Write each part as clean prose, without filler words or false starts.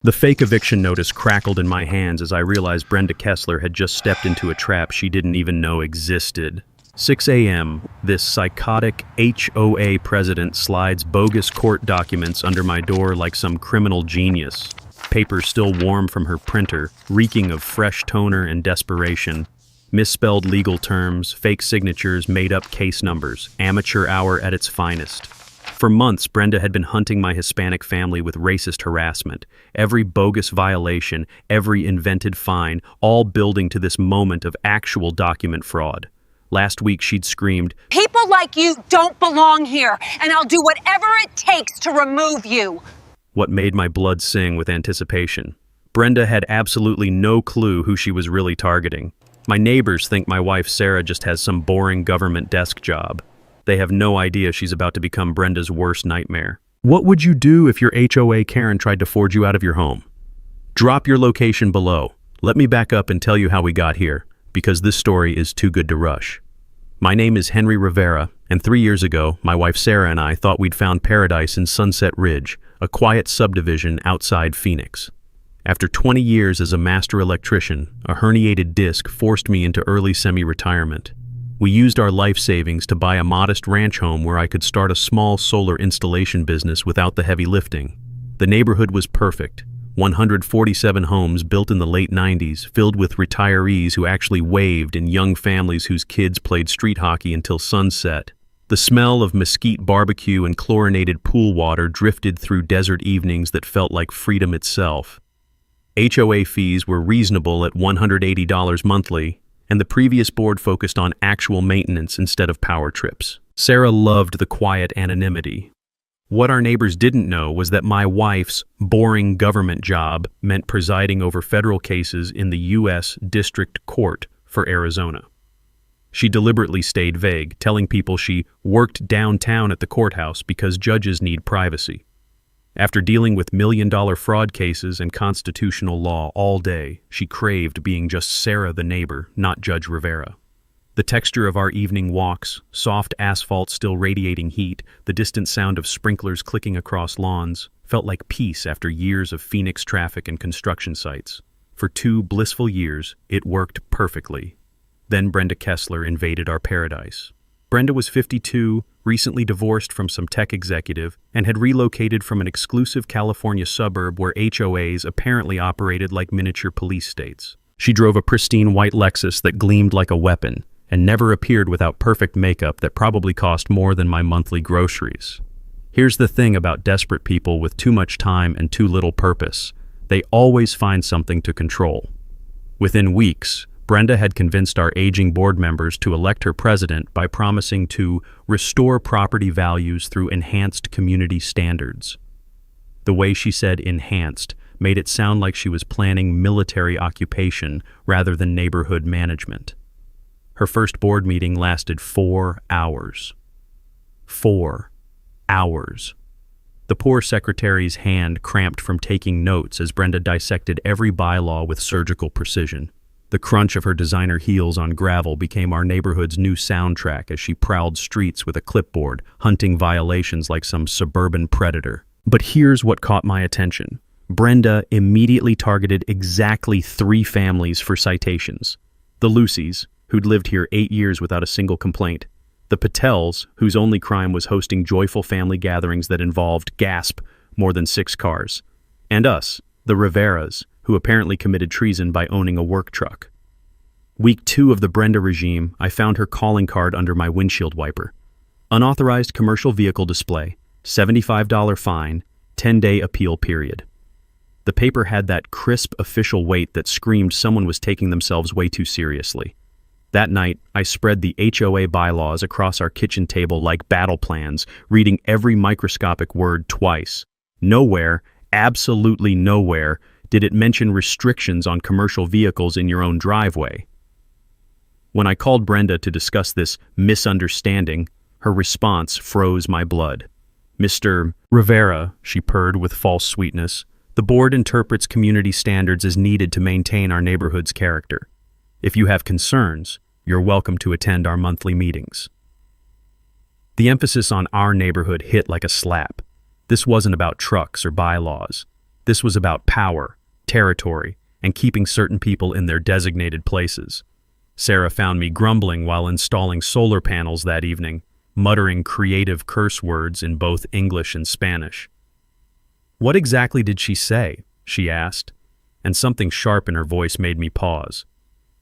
The fake eviction notice crackled in my hands as I realized Brenda Kessler had just stepped into a trap she didn't even know existed. 6 a.m., this psychotic HOA president slides bogus court documents under my door like some criminal genius. Paper still warm from her printer, reeking of fresh toner and desperation. Misspelled legal terms, fake signatures, made-up case numbers, amateur hour at its finest. For months, Brenda had been hunting my Hispanic family with racist harassment. Every bogus violation, every invented fine, all building to this moment of actual document fraud. Last week, she'd screamed, "People like you don't belong here, and I'll do whatever it takes to remove you." What made my blood sing with anticipation. Brenda had absolutely no clue who she was really targeting. My neighbors think my wife Sarah just has some boring government desk job. They have no idea she's about to become Brenda's worst nightmare. What would you do if your HOA Karen tried to forge you out of your home? Drop your location below. Let me back up and tell you how we got here, because this story is too good to rush. My name is Henry Rivera, and 3 years ago, my wife Sarah and I thought we'd found paradise in Sunset Ridge, a quiet subdivision outside Phoenix. After 20 years as a master electrician, a herniated disc forced me into early semi-retirement. We used our life savings to buy a modest ranch home where I could start a small solar installation business without the heavy lifting. The neighborhood was perfect. 147 homes built in the late 90s, filled with retirees who actually waved and young families whose kids played street hockey until sunset. The smell of mesquite barbecue and chlorinated pool water drifted through desert evenings that felt like freedom itself. HOA fees were reasonable at $180 monthly, and the previous board focused on actual maintenance instead of power trips. Sarah loved the quiet anonymity. What our neighbors didn't know was that my wife's boring government job meant presiding over federal cases in the U.S. District Court for Arizona. She deliberately stayed vague, telling people she worked downtown at the courthouse because judges need privacy. After dealing with million-dollar fraud cases and constitutional law all day, she craved being just Sarah the neighbor, not Judge Rivera. The texture of our evening walks, soft asphalt still radiating heat, the distant sound of sprinklers clicking across lawns, felt like peace after years of Phoenix traffic and construction sites. For 2 blissful years, it worked perfectly. Then Brenda Kessler invaded our paradise. Brenda was 52, recently divorced from some tech executive, and had relocated from an exclusive California suburb where HOAs apparently operated like miniature police states. She drove a pristine white Lexus that gleamed like a weapon, and never appeared without perfect makeup that probably cost more than my monthly groceries. Here's the thing about desperate people with too much time and too little purpose. They always find something to control. Within weeks, Brenda had convinced our aging board members to elect her president by promising to restore property values through enhanced community standards. The way she said enhanced made it sound like she was planning military occupation rather than neighborhood management. Her first board meeting lasted 4 hours. 4 hours. The poor secretary's hand cramped from taking notes as Brenda dissected every bylaw with surgical precision. The crunch of her designer heels on gravel became our neighborhood's new soundtrack as she prowled streets with a clipboard, hunting violations like some suburban predator. But here's what caught my attention. Brenda immediately targeted exactly 3 families for citations. The Lucys, who'd lived here 8 years without a single complaint. The Patels, whose only crime was hosting joyful family gatherings that involved, gasp, more than 6 cars. And us, the Riveras, who apparently committed treason by owning a work truck. Week 2 of the Brenda regime, I found her calling card under my windshield wiper. Unauthorized commercial vehicle display, $75 fine, 10-day appeal period. The paper had that crisp official weight that screamed someone was taking themselves way too seriously. That night, I spread the HOA bylaws across our kitchen table like battle plans, reading every microscopic word twice. Nowhere, absolutely nowhere, did it mention restrictions on commercial vehicles in your own driveway. When I called Brenda to discuss this misunderstanding, her response froze my blood. "Mr. Rivera," she purred with false sweetness, "the board interprets community standards as needed to maintain our neighborhood's character. If you have concerns, you're welcome to attend our monthly meetings." The emphasis on our neighborhood hit like a slap. This wasn't about trucks or bylaws. This was about power, territory, and keeping certain people in their designated places. Sarah found me grumbling while installing solar panels that evening, muttering creative curse words in both English and Spanish. "What exactly did she say?" she asked, and something sharp in her voice made me pause.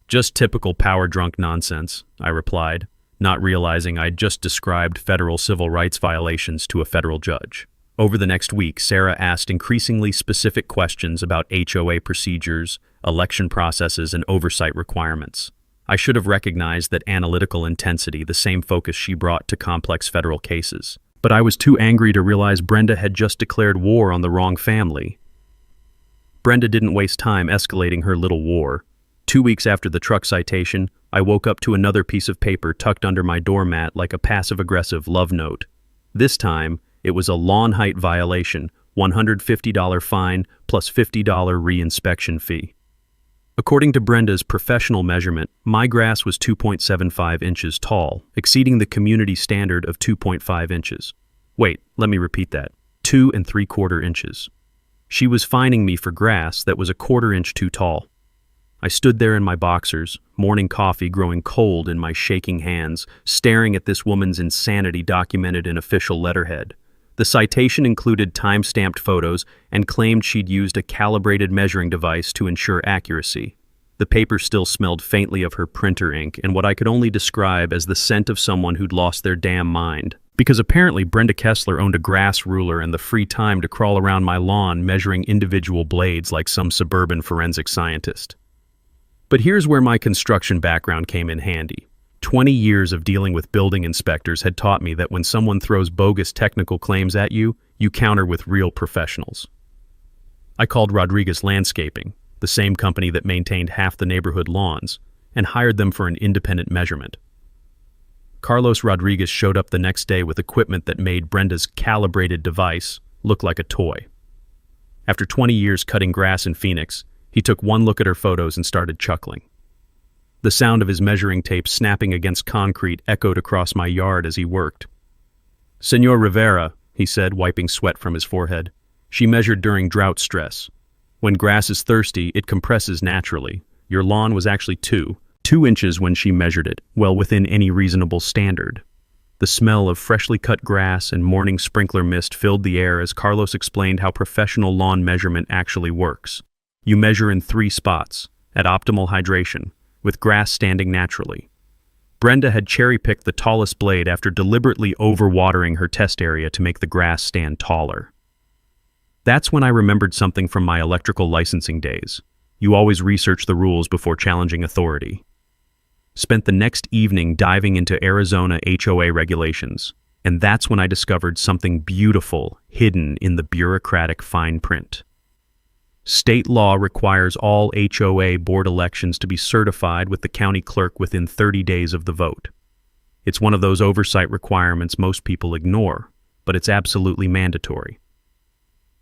"Just typical power-drunk nonsense," I replied, not realizing I'd just described federal civil rights violations to a federal judge. Over the next week, Sarah asked increasingly specific questions about HOA procedures, election processes, and oversight requirements. I should have recognized that analytical intensity, the same focus she brought to complex federal cases. But I was too angry to realize Brenda had just declared war on the wrong family. Brenda didn't waste time escalating her little war. 2 weeks after the truck citation, I woke up to another piece of paper tucked under my doormat like a passive-aggressive love note. This time, it was a lawn height violation, $150 fine plus $50 re-inspection fee. According to Brenda's professional measurement, my grass was 2.75 inches tall, exceeding the community standard of 2.5 inches. Wait, let me repeat that. 2 3/4 inches. She was fining me for grass that was a 1/4 inch too tall. I stood there in my boxers, morning coffee growing cold in my shaking hands, staring at this woman's insanity documented in official letterhead. The citation included time-stamped photos and claimed she'd used a calibrated measuring device to ensure accuracy. The paper still smelled faintly of her printer ink and what I could only describe as the scent of someone who'd lost their damn mind. Because apparently Brenda Kessler owned a grass ruler and the free time to crawl around my lawn measuring individual blades like some suburban forensic scientist. But here's where my construction background came in handy. 20 years of dealing with building inspectors had taught me that when someone throws bogus technical claims at you, you counter with real professionals. I called Rodriguez Landscaping, the same company that maintained half the neighborhood lawns, and hired them for an independent measurement. Carlos Rodriguez showed up the next day with equipment that made Brenda's calibrated device look like a toy. After 20 years cutting grass in Phoenix, he took one look at her photos and started chuckling. The sound of his measuring tape snapping against concrete echoed across my yard as he worked. "Senor Rivera," he said, wiping sweat from his forehead. "She measured during drought stress. When grass is thirsty, it compresses naturally. Your lawn was actually 2 inches when she measured it, well within any reasonable standard." The smell of freshly cut grass and morning sprinkler mist filled the air as Carlos explained how professional lawn measurement actually works. You measure in 3 spots, at optimal hydration, with grass standing naturally. Brenda had cherry-picked the tallest blade after deliberately overwatering her test area to make the grass stand taller. That's when I remembered something from my electrical licensing days. You always research the rules before challenging authority. Spent the next evening diving into Arizona HOA regulations, and that's when I discovered something beautiful hidden in the bureaucratic fine print. State law requires all HOA board elections to be certified with the county clerk within 30 days of the vote. It's one of those oversight requirements most people ignore, but it's absolutely mandatory.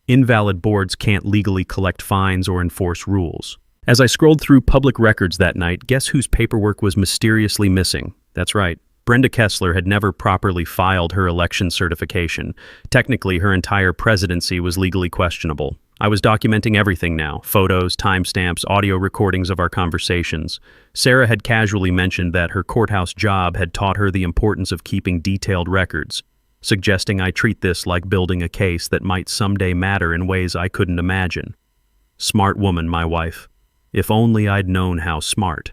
Invalid boards can't legally collect fines or enforce rules. As I scrolled through public records that night, guess whose paperwork was mysteriously missing? That's right. Brenda Kessler had never properly filed her election certification. Technically, her entire presidency was legally questionable. I was documenting everything now, photos, timestamps, audio recordings of our conversations. Sarah had casually mentioned that her courthouse job had taught her the importance of keeping detailed records, suggesting I treat this like building a case that might someday matter in ways I couldn't imagine. Smart woman, my wife. If only I'd known how smart.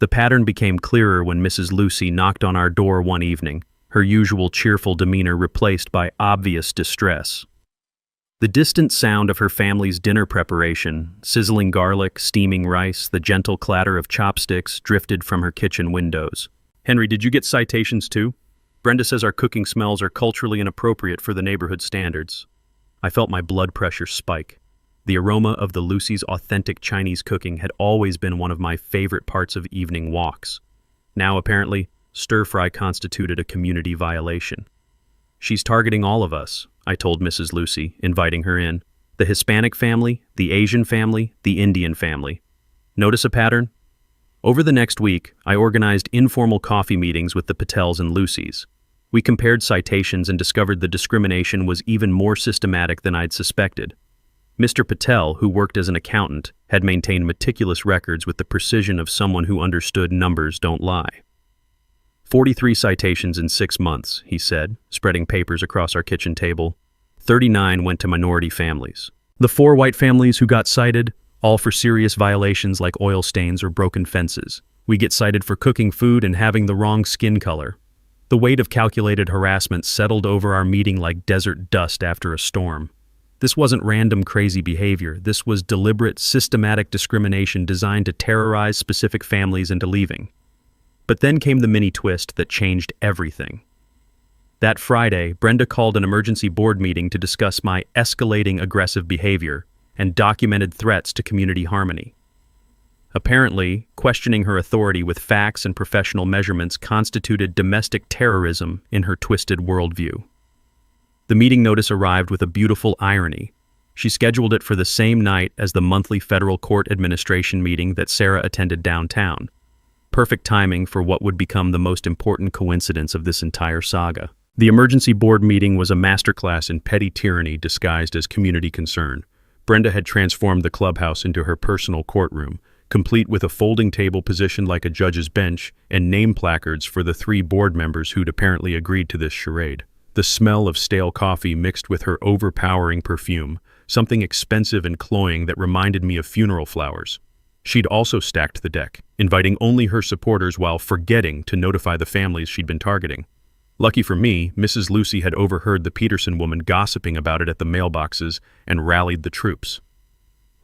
The pattern became clearer when Mrs. Lucy knocked on our door one evening, her usual cheerful demeanor replaced by obvious distress. The distant sound of her family's dinner preparation, sizzling garlic, steaming rice, the gentle clatter of chopsticks drifted from her kitchen windows. "Henry, did you get citations too? Brenda says our cooking smells are culturally inappropriate for the neighborhood standards." I felt my blood pressure spike. The aroma of the Lucy's authentic Chinese cooking had always been one of my favorite parts of evening walks. Now, apparently, stir-fry constituted a community violation. "She's targeting all of us," I told Mrs. Lucy, inviting her in. "The Hispanic family, the Asian family, the Indian family. Notice a pattern?" Over the next week, I organized informal coffee meetings with the Patels and Lucys. We compared citations and discovered the discrimination was even more systematic than I'd suspected. Mr. Patel, who worked as an accountant, had maintained meticulous records with the precision of someone who understood numbers don't lie. 43 citations in 6 months, he said, spreading papers across our kitchen table. 39 went to minority families. The 4 white families who got cited, all for serious violations like oil stains or broken fences. We get cited for cooking food and having the wrong skin color. The weight of calculated harassment settled over our meeting like desert dust after a storm. This wasn't random crazy behavior. This was deliberate, systematic discrimination designed to terrorize specific families into leaving. But then came the mini twist that changed everything. That Friday, Brenda called an emergency board meeting to discuss my escalating aggressive behavior and documented threats to community harmony. Apparently, questioning her authority with facts and professional measurements constituted domestic terrorism in her twisted worldview. The meeting notice arrived with a beautiful irony. She scheduled it for the same night as the monthly federal court administration meeting that Sarah attended downtown. Perfect timing for what would become the most important coincidence of this entire saga. The emergency board meeting was a masterclass in petty tyranny disguised as community concern. Brenda had transformed the clubhouse into her personal courtroom, complete with a folding table positioned like a judge's bench and name placards for the 3 board members who'd apparently agreed to this charade. The smell of stale coffee mixed with her overpowering perfume, something expensive and cloying that reminded me of funeral flowers. She'd also stacked the deck, inviting only her supporters while forgetting to notify the families she'd been targeting. Lucky for me, Mrs. Lucy had overheard the Peterson woman gossiping about it at the mailboxes and rallied the troops.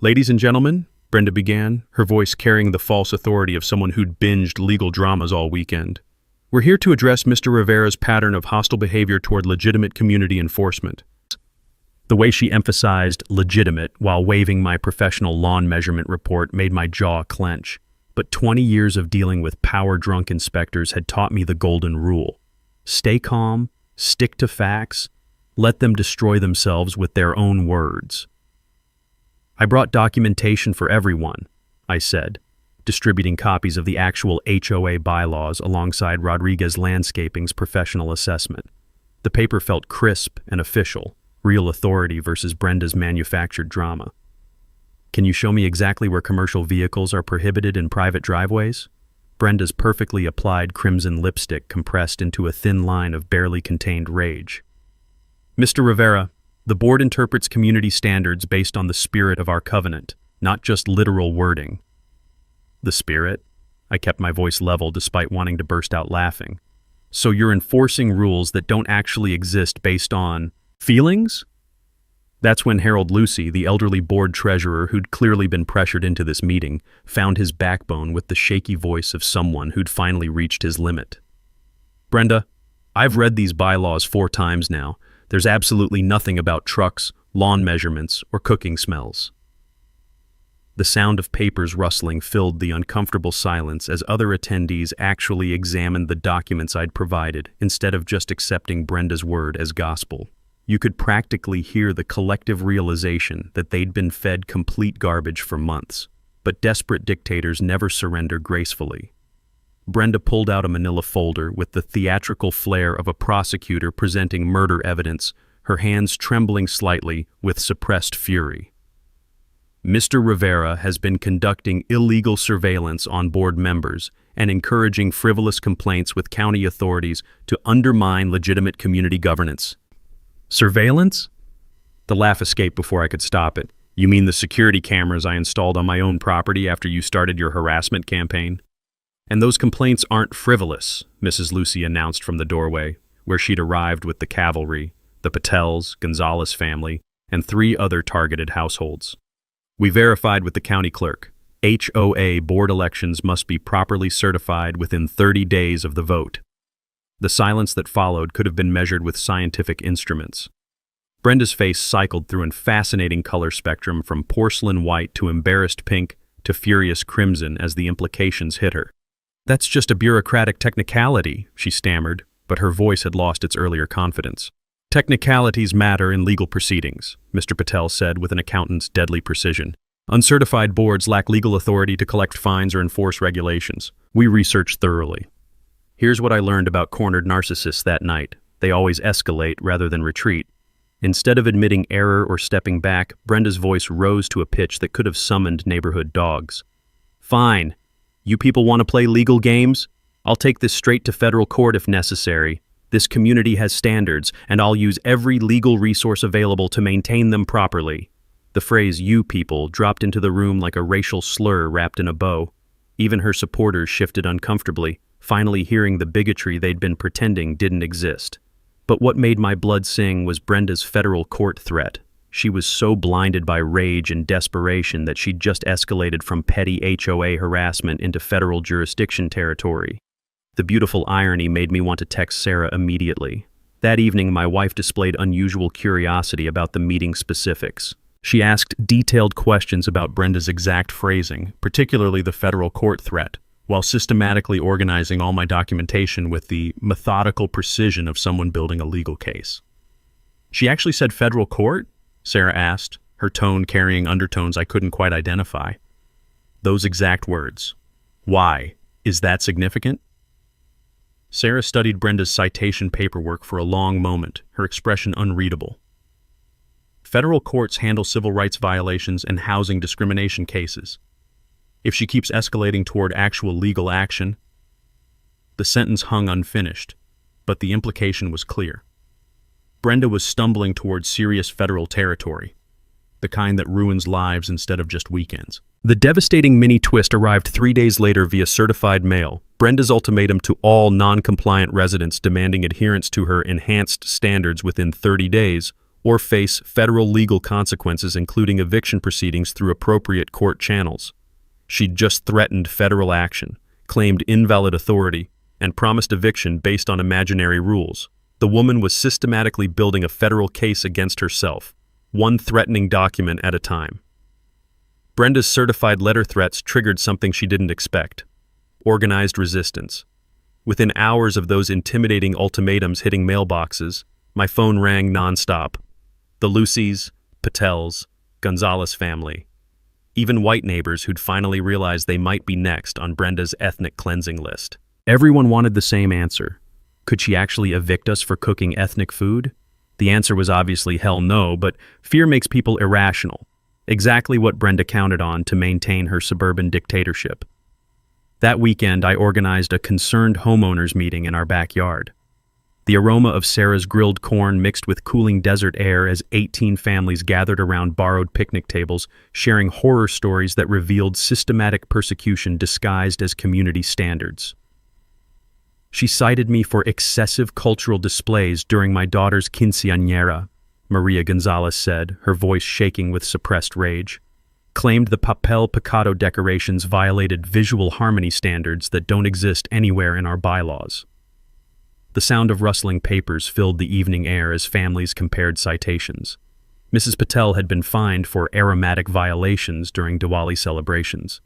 "Ladies and gentlemen," Brenda began, her voice carrying the false authority of someone who'd binged legal dramas all weekend. "We're here to address Mr. Rivera's pattern of hostile behavior toward legitimate community enforcement." The way she emphasized legitimate while waving my professional lawn measurement report made my jaw clench. But 20 years of dealing with power-drunk inspectors had taught me the golden rule. Stay calm, stick to facts, let them destroy themselves with their own words. "I brought documentation for everyone," I said, distributing copies of the actual HOA bylaws alongside Rodriguez Landscaping's professional assessment. The paper felt crisp and official, real authority versus Brenda's manufactured drama. "Can you show me exactly where commercial vehicles are prohibited in private driveways?" Brenda's perfectly applied crimson lipstick compressed into a thin line of barely contained rage. "Mr. Rivera, the board interprets community standards based on the spirit of our covenant, not just literal wording." "The spirit?" I kept my voice level despite wanting to burst out laughing. "So you're enforcing rules that don't actually exist based on feelings?" That's when Harold Lucy, the elderly board treasurer who'd clearly been pressured into this meeting, found his backbone with the shaky voice of someone who'd finally reached his limit. "Brenda, I've read these bylaws 4 times now. There's absolutely nothing about trucks, lawn measurements, or cooking smells." The sound of papers rustling filled the uncomfortable silence as other attendees actually examined the documents I'd provided instead of just accepting Brenda's word as gospel. You could practically hear the collective realization that they'd been fed complete garbage for months, but desperate dictators never surrender gracefully. Brenda pulled out a manila folder with the theatrical flair of a prosecutor presenting murder evidence, her hands trembling slightly with suppressed fury. "Mr. Rivera has been conducting illegal surveillance on board members and encouraging frivolous complaints with county authorities to undermine legitimate community governance." "Surveillance?" The laugh escaped before I could stop it. "You mean the security cameras I installed on my own property after you started your harassment campaign?" "And those complaints aren't frivolous," Mrs. Lucy announced from the doorway, where she'd arrived with the cavalry, the Patels, Gonzalez family, and 3 other targeted households. "We verified with the county clerk. HOA board elections must be properly certified within 30 days of the vote." The silence that followed could have been measured with scientific instruments. Brenda's face cycled through a fascinating color spectrum from porcelain white to embarrassed pink to furious crimson as the implications hit her. "That's just a bureaucratic technicality," she stammered, but her voice had lost its earlier confidence. "Technicalities matter in legal proceedings," Mr. Patel said with an accountant's deadly precision. "Uncertified boards lack legal authority to collect fines or enforce regulations. We researched thoroughly. Here's what I learned about cornered narcissists that night. They always escalate rather than retreat. Instead of admitting error or stepping back, Brenda's voice rose to a pitch that could have summoned neighborhood dogs. Fine. You people want to play legal games? I'll take this straight to federal court if necessary. This community has standards, and I'll use every legal resource available to maintain them properly. The phrase "you people" dropped into the room like a racial slur wrapped in a bow. Even her supporters shifted uncomfortably, finally hearing the bigotry they'd been pretending didn't exist. But what made my blood sing was Brenda's federal court threat. She was so blinded by rage and desperation that she'd just escalated from petty HOA harassment into federal jurisdiction territory. The beautiful irony made me want to text Sarah immediately. That evening, my wife displayed unusual curiosity about the meeting specifics. She asked detailed questions about Brenda's exact phrasing, particularly the federal court threat, while systematically organizing all my documentation with the methodical precision of someone building a legal case. "She actually said federal court?" Sarah asked, her tone carrying undertones I couldn't quite identify. "Those exact words. Why? Is that significant?" Sarah studied Brenda's citation paperwork for a long moment, her expression unreadable. "Federal courts handle civil rights violations and housing discrimination cases. If she keeps escalating toward actual legal action..." The sentence hung unfinished, but the implication was clear. Brenda was stumbling toward serious federal territory, the kind that ruins lives instead of just weekends. The devastating mini twist arrived 3 days later via certified mail. Brenda's ultimatum to all non-compliant residents demanding adherence to her enhanced standards within 30 days, or face federal legal consequences including eviction proceedings through appropriate court channels. She'd just threatened federal action, claimed invalid authority, and promised eviction based on imaginary rules. The woman was systematically building a federal case against herself, one threatening document at a time. Brenda's certified letter threats triggered something she didn't expect: organized resistance. Within hours of those intimidating ultimatums hitting mailboxes, my phone rang nonstop. The Lucys, Patels, Gonzalez family. Even white neighbors who'd finally realized they might be next on Brenda's ethnic cleansing list. Everyone wanted the same answer. Could she actually evict us for cooking ethnic food? The answer was obviously hell no, but fear makes people irrational. Exactly what Brenda counted on to maintain her suburban dictatorship. That weekend, I organized a concerned homeowners meeting in our backyard. The aroma of Sarah's grilled corn mixed with cooling desert air as 18 families gathered around borrowed picnic tables, sharing horror stories that revealed systematic persecution disguised as community standards. She cited me for excessive cultural displays during my daughter's quinceañera, Maria Gonzalez said, her voice shaking with suppressed rage. Claimed the papel picado decorations violated visual harmony standards that don't exist anywhere in our bylaws. The sound of rustling papers filled the evening air as families compared citations. Mrs. Patel had been fined for aromatic violations during Diwali celebrations.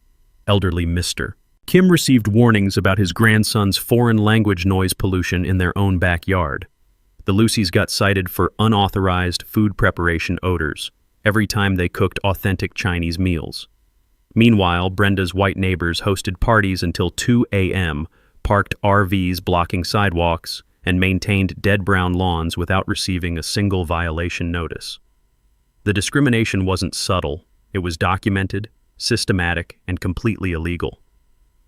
Elderly Mr. Kim received warnings about his grandson's foreign language noise pollution in their own backyard. The Lucys got cited for unauthorized food preparation odors every time they cooked authentic Chinese meals. Meanwhile, Brenda's white neighbors hosted parties until 2 a.m., parked RVs blocking sidewalks, and maintained dead brown lawns without receiving a single violation notice. The discrimination wasn't subtle. It was documented, systematic, and completely illegal.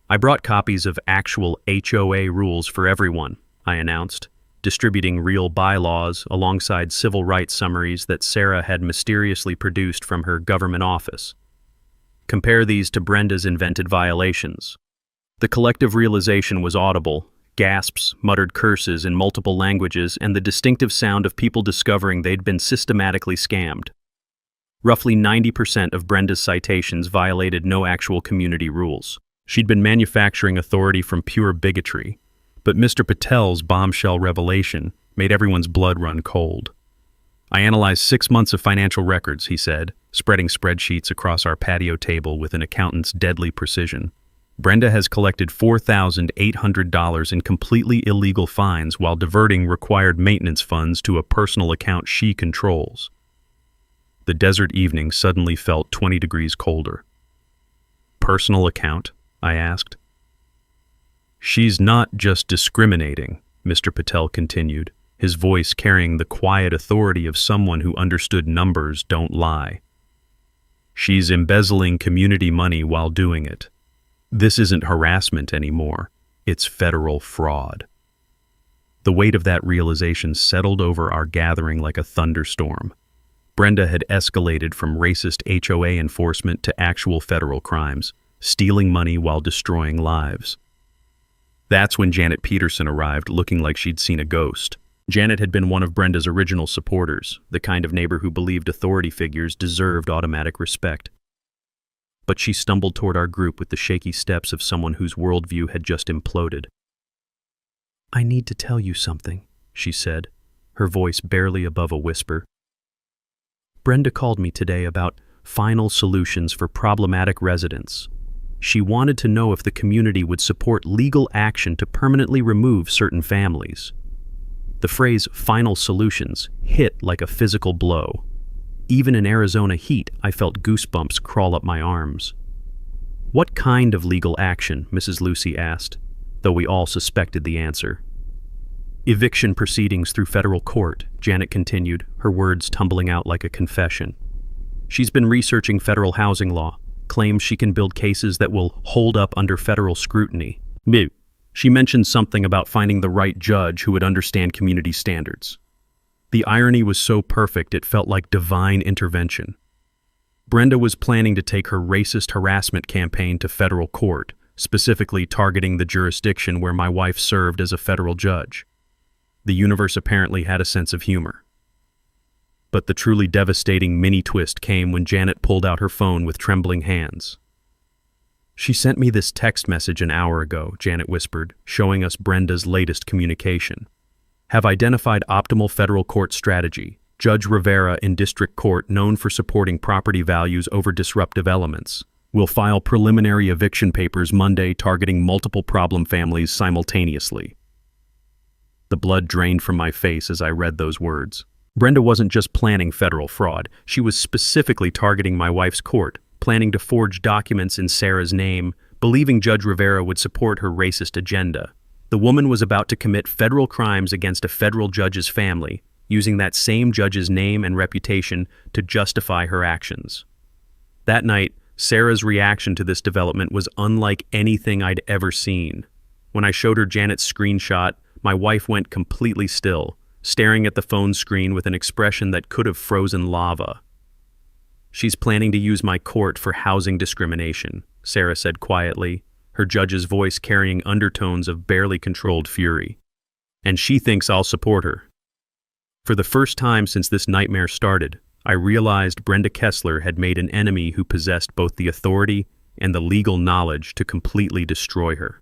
I brought copies of actual HOA rules for everyone, I announced, distributing real bylaws alongside civil rights summaries that Sarah had mysteriously produced from her government office. Compare these to Brenda's invented violations. The collective realization was audible: gasps, muttered curses in multiple languages, and the distinctive sound of people discovering they'd been systematically scammed. Roughly 90% of Brenda's citations violated no actual community rules. She'd been manufacturing authority from pure bigotry, but Mr. Patel's bombshell revelation made everyone's blood run cold. "I analyzed 6 months of financial records," he said, spreading spreadsheets across our patio table with an accountant's deadly precision. "Brenda has collected $4,800 in completely illegal fines while diverting required maintenance funds to a personal account she controls." The desert evening suddenly felt 20 degrees colder. "Personal account?" I asked. "She's not just discriminating," Mr. Patel continued, his voice carrying the quiet authority of someone who understood numbers don't lie. She's embezzling community money while doing it. This isn't harassment anymore. It's federal fraud. The weight of that realization settled over our gathering like a thunderstorm. Brenda had escalated from racist HOA enforcement to actual federal crimes, stealing money while destroying lives. That's when Janet Peterson arrived, looking like she'd seen a ghost. Janet had been one of Brenda's original supporters, the kind of neighbor who believed authority figures deserved automatic respect. But she stumbled toward our group with the shaky steps of someone whose worldview had just imploded. "I need to tell you something," she said, her voice barely above a whisper. "Brenda called me today about final solutions for problematic residents. She wanted to know if the community would support legal action to permanently remove certain families." The phrase "final solutions" hit like a physical blow. Even in Arizona heat, I felt goosebumps crawl up my arms. "What kind of legal action?" Mrs. Lucy asked, though we all suspected the answer. "Eviction proceedings through federal court," Janet continued, her words tumbling out like a confession. "She's been researching federal housing law, claims she can build cases that will hold up under federal scrutiny. She mentioned something about finding the right judge who would understand community standards. The irony was so perfect it felt like divine intervention. Brenda was planning to take her racist harassment campaign to federal court, specifically targeting the jurisdiction where my wife served as a federal judge. The universe apparently had a sense of humor. But the truly devastating mini-twist came when Janet pulled out her phone with trembling hands. "She sent me this text message an hour ago," Janet whispered, showing us Brenda's latest communication. "Have identified optimal federal court strategy. Judge Rivera in district court, known for supporting property values over disruptive elements, will file preliminary eviction papers Monday targeting multiple problem families simultaneously." The blood drained from my face as I read those words. Brenda wasn't just planning federal fraud. She was specifically targeting my wife's court, planning to forge documents in Sarah's name, believing Judge Rivera would support her racist agenda. The woman was about to commit federal crimes against a federal judge's family, using that same judge's name and reputation to justify her actions. That night, Sarah's reaction to this development was unlike anything I'd ever seen. When I showed her Janet's screenshot, my wife went completely still, staring at the phone screen with an expression that could have frozen lava. "She's planning to use my court for housing discrimination," Sarah said quietly, her judge's voice carrying undertones of barely controlled fury. "And she thinks I'll support her." For the first time since this nightmare started, I realized Brenda Kessler had made an enemy who possessed both the authority and the legal knowledge to completely destroy her.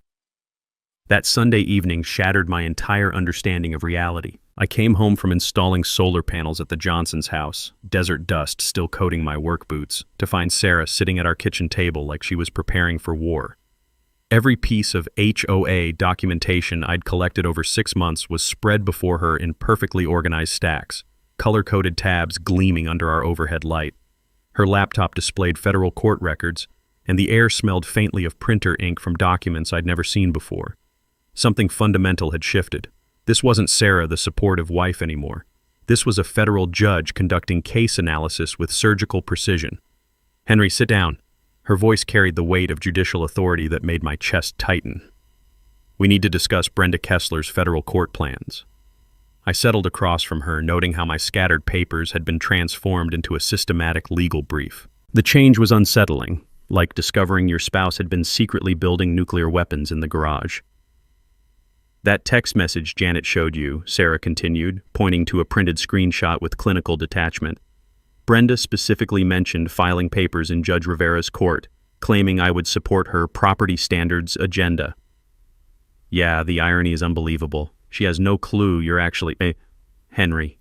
That Sunday evening shattered my entire understanding of reality. I came home from installing solar panels at the Johnson's house, desert dust still coating my work boots, to find Sarah sitting at our kitchen table like she was preparing for war. Every piece of HOA documentation I'd collected over 6 months was spread before her in perfectly organized stacks, color-coded tabs gleaming under our overhead light. Her laptop displayed federal court records, and the air smelled faintly of printer ink from documents I'd never seen before. Something fundamental had shifted. This wasn't Sarah, the supportive wife, anymore. This was a federal judge conducting case analysis with surgical precision. "Henry, sit down." Her voice carried the weight of judicial authority that made my chest tighten. "We need to discuss Brenda Kessler's federal court plans." I settled across from her, noting how my scattered papers had been transformed into a systematic legal brief. The change was unsettling, like discovering your spouse had been secretly building nuclear weapons in the garage. "That text message Janet showed you," Sarah continued, pointing to a printed screenshot with clinical detachment. "Brenda specifically mentioned filing papers in Judge Rivera's court, claiming I would support her property standards agenda." Yeah, the irony is unbelievable. She has no clue you're actually... Henry.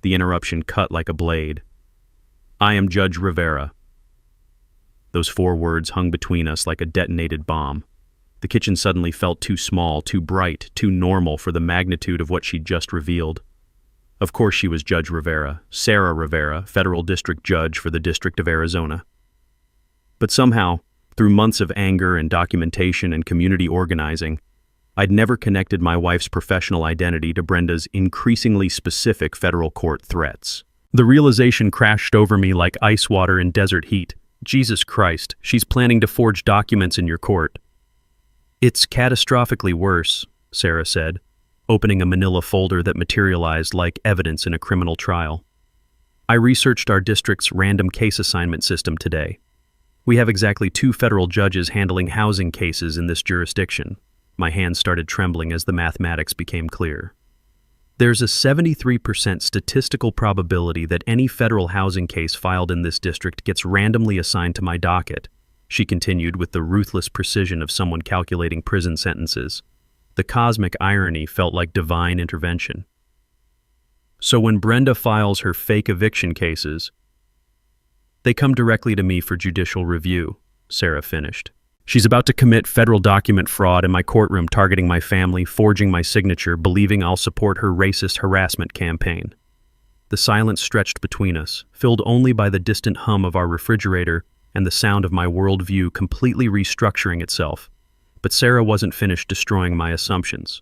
The interruption cut like a blade. "I am Judge Rivera." Those 4 words hung between us like a detonated bomb. The kitchen suddenly felt too small, too bright, too normal for the magnitude of what she'd just revealed. Of course she was Judge Rivera, Sarah Rivera, federal district judge for the District of Arizona. But somehow, through months of anger and documentation and community organizing, I'd never connected my wife's professional identity to Brenda's increasingly specific federal court threats. The realization crashed over me like ice water in desert heat. Jesus Christ, she's planning to forge documents in your court. It's catastrophically worse, Sarah said, opening a manila folder that materialized like evidence in a criminal trial. I researched our district's random case assignment system today. We have exactly 2 federal judges handling housing cases in this jurisdiction. My hands started trembling as the mathematics became clear. There's a 73% statistical probability that any federal housing case filed in this district gets randomly assigned to my docket, she continued with the ruthless precision of someone calculating prison sentences. The cosmic irony felt like divine intervention. So when Brenda files her fake eviction cases, they come directly to me for judicial review, Sarah finished. She's about to commit federal document fraud in my courtroom, targeting my family, forging my signature, believing I'll support her racist harassment campaign. The silence stretched between us, filled only by the distant hum of our refrigerator and the sound of my worldview completely restructuring itself. But Sarah wasn't finished destroying my assumptions.